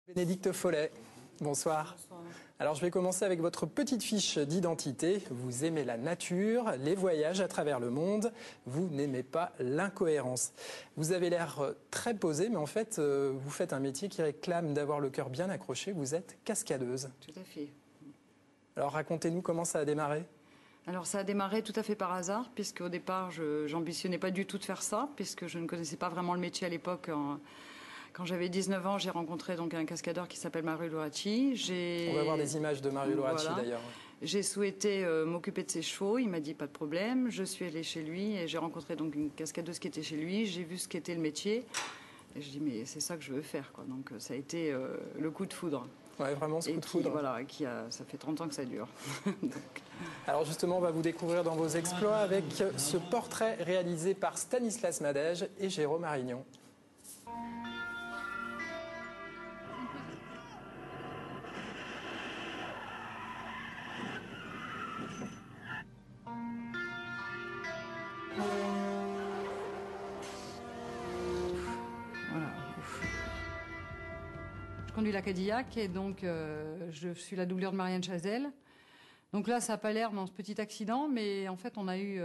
Bénédicte Follet, bonsoir. Bonsoir. Alors je vais commencer avec votre petite fiche d'identité. Vous aimez la nature, les voyages à travers le monde. Vous n'aimez pas l'incohérence. Vous avez l'air très posé, mais en fait, vous faites un métier qui réclame d'avoir le cœur bien accroché. Vous êtes cascadeuse. Tout à fait. Alors racontez-nous comment ça a démarré. Alors ça a démarré tout à fait par hasard, puisque au départ, je n'ambitionnais pas du tout de faire ça, puisque je ne connaissais pas vraiment le métier à l'époque. Quand j'avais 19 ans, j'ai rencontré donc un cascadeur qui s'appelle Mario Loraci. On va voir des images de Mario Loraci Voilà. d'ailleurs. J'ai souhaité m'occuper de ses chevaux. Il m'a dit pas de problème. Je suis allée chez lui et j'ai rencontré donc une cascadeuse qui était chez lui. J'ai vu ce qu'était le métier. Et je dis mais c'est ça que je veux faire, quoi. Donc ça a été le coup de foudre. Ouais, vraiment ce coup de foudre. Voilà, ça fait 30 ans que ça dure. Donc... Alors justement, on va vous découvrir dans vos exploits avec ce portrait réalisé par Stanislas Madège et Jérôme Arignon. Voilà. Je conduis la Cadillac et donc je suis la doublure de Marianne Chazelle. Donc là, ça n'a pas l'air dans ce petit accident, mais en fait, on a eu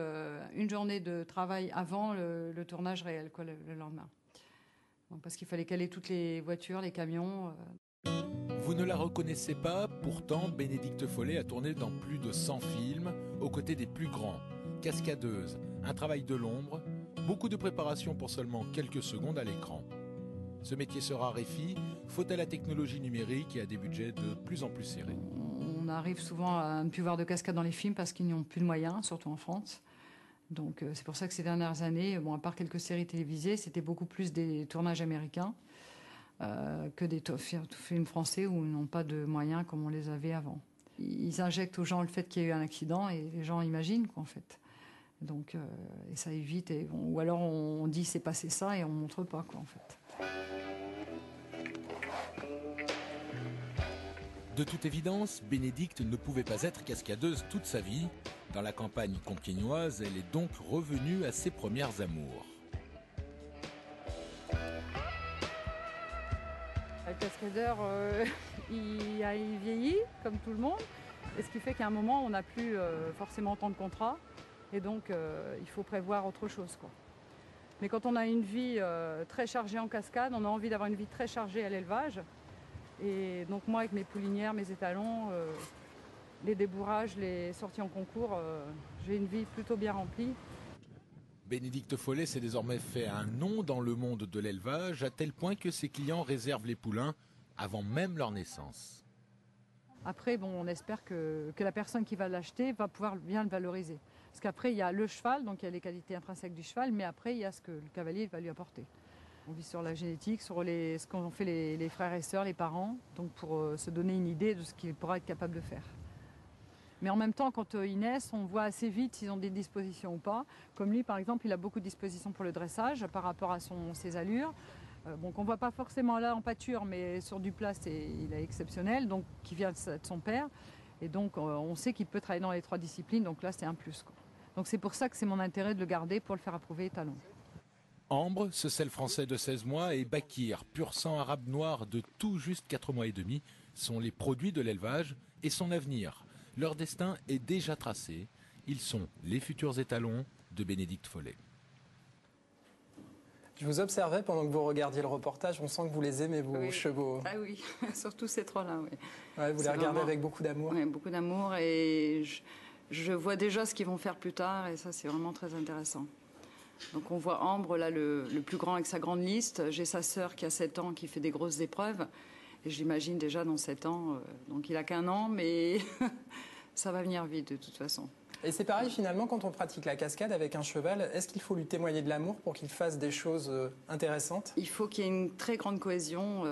une journée de travail avant le tournage réel, quoi, le lendemain. Donc, parce qu'il fallait caler toutes les voitures, les camions. Vous ne la reconnaissez pas, pourtant Bénédicte Follet a tourné dans plus de 100 films, aux côtés des plus grands. Cascadeuse, un travail de l'ombre, beaucoup de préparation pour seulement quelques secondes à l'écran. Ce métier se raréfie, faute à la technologie numérique et à des budgets de plus en plus serrés. On arrive souvent à ne plus voir de cascades dans les films parce qu'ils n'y ont plus de moyens, surtout en France. Donc c'est pour ça que ces dernières années, bon, à part quelques séries télévisées, c'était beaucoup plus des tournages américains que des films français où ils n'ont pas de moyens comme on les avait avant. Ils injectent aux gens le fait qu'il y a eu un accident et les gens imaginent, quoi, en fait. Donc, et ça évite. Ou alors on dit c'est passé ça et on montre pas, quoi, en fait. De toute évidence, Bénédicte ne pouvait pas être cascadeuse toute sa vie. Dans la campagne compiègnoise, elle est donc revenue à ses premières amours. Le cascadeur, il vieillit, comme tout le monde. Et ce qui fait qu'à un moment, on n'a plus forcément tant de contrats. Et donc, il faut prévoir autre chose, quoi. Mais quand on a une vie très chargée en cascade, on a envie d'avoir une vie très chargée à l'élevage. Et donc moi, avec mes poulinières, mes étalons, les débourrages, les sorties en concours, j'ai une vie plutôt bien remplie. Bénédicte Follet s'est désormais fait un nom dans le monde de l'élevage, à tel point que ses clients réservent les poulains avant même leur naissance. Après, bon, on espère que la personne qui va l'acheter va pouvoir bien le valoriser. Parce qu'après, il y a le cheval, donc il y a les qualités intrinsèques du cheval, mais après, il y a ce que le cavalier va lui apporter. On vit sur la génétique, sur ce qu'ont fait les frères et sœurs, les parents, donc pour se donner une idée de ce qu'il pourra être capable de faire. Mais en même temps, quand ils naissent, on voit assez vite s'ils ont des dispositions ou pas. Comme lui, par exemple, il a beaucoup de dispositions pour le dressage par rapport à ses allures. Bon, qu'on ne voit pas forcément là en pâture, mais sur du plat, il est exceptionnel, donc qui vient de son père. Et donc, on sait qu'il peut travailler dans les 3 disciplines, donc là, c'est un plus, quoi. Donc c'est pour ça que c'est mon intérêt de le garder pour le faire approuver étalon. Ambre, ce sel français de 16 mois, et Bakir, pur sang arabe noir de tout juste 4 mois et demi, sont les produits de l'élevage et son avenir. Leur destin est déjà tracé. Ils sont les futurs étalons de Bénédicte Follet. Je vous observais pendant que vous regardiez le reportage. On sent que vous les aimez, vos chevaux. Ah oui, surtout ces 3-là, oui. Ouais, vous les regardez avec beaucoup d'amour. Oui, beaucoup d'amour. Et je vois déjà ce qu'ils vont faire plus tard. Et ça, c'est vraiment très intéressant. Donc on voit Ambre, là, le plus grand avec sa grande liste. J'ai sa sœur qui a 7 ans, qui fait des grosses épreuves. Et j'imagine déjà dans 7 ans, donc il a qu'1 an, mais ça va venir vite de toute façon. Et c'est pareil finalement quand on pratique la cascade avec un cheval, est-ce qu'il faut lui témoigner de l'amour pour qu'il fasse des choses intéressantes? Il faut qu'il y ait une très grande cohésion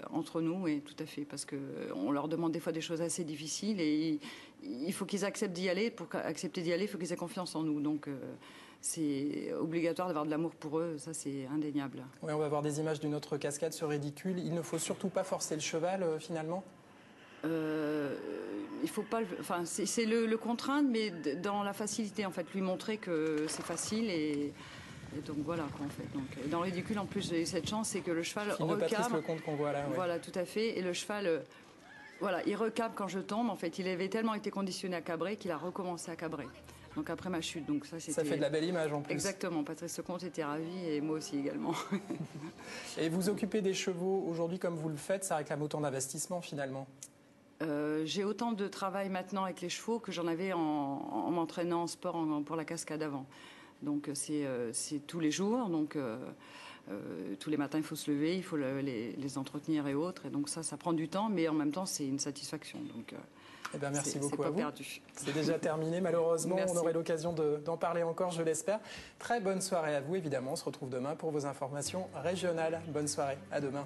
entre nous, et tout à fait, parce qu'on leur demande des fois des choses assez difficiles et il faut qu'ils acceptent d'y aller. Pour accepter d'y aller, il faut qu'ils aient confiance en nous. Donc c'est obligatoire d'avoir de l'amour pour eux, ça c'est indéniable. Oui, on va voir des images d'une autre cascade, ce ridicule. Il ne faut surtout pas forcer le cheval finalement? Il faut pas, enfin, c'est le contraindre, mais dans la facilité, en fait, lui montrer que c'est facile et Et donc voilà quoi en fait. Donc, et dans le ridicule en plus j'ai eu cette chance, c'est que le cheval Film de Patrice recable. Lecomte qu'on voit là. Ouais. Voilà, tout à fait. Et le cheval, voilà, il recable quand je tombe. En fait, il avait tellement été conditionné à cabrer qu'il a recommencé à cabrer. Donc après ma chute. Donc ça fait de la belle image en plus. Exactement. Patrice Lecomte était ravi et moi aussi également. Et vous occupez des chevaux aujourd'hui comme vous le faites, ça réclame autant d'investissement finalement? J'ai autant de travail maintenant avec les chevaux que j'en avais en m'entraînant en sport pour la cascade avant. Donc c'est tous les jours. Donc tous les matins, il faut se lever, il faut les entretenir et autres. Et donc ça prend du temps, mais en même temps, c'est une satisfaction. Donc, eh bien, merci beaucoup à vous. Perdu. C'est déjà terminé, malheureusement. Merci. On aurait l'occasion d'en parler encore, je l'espère. Très bonne soirée à vous, évidemment. On se retrouve demain pour vos informations régionales. Bonne soirée, à demain.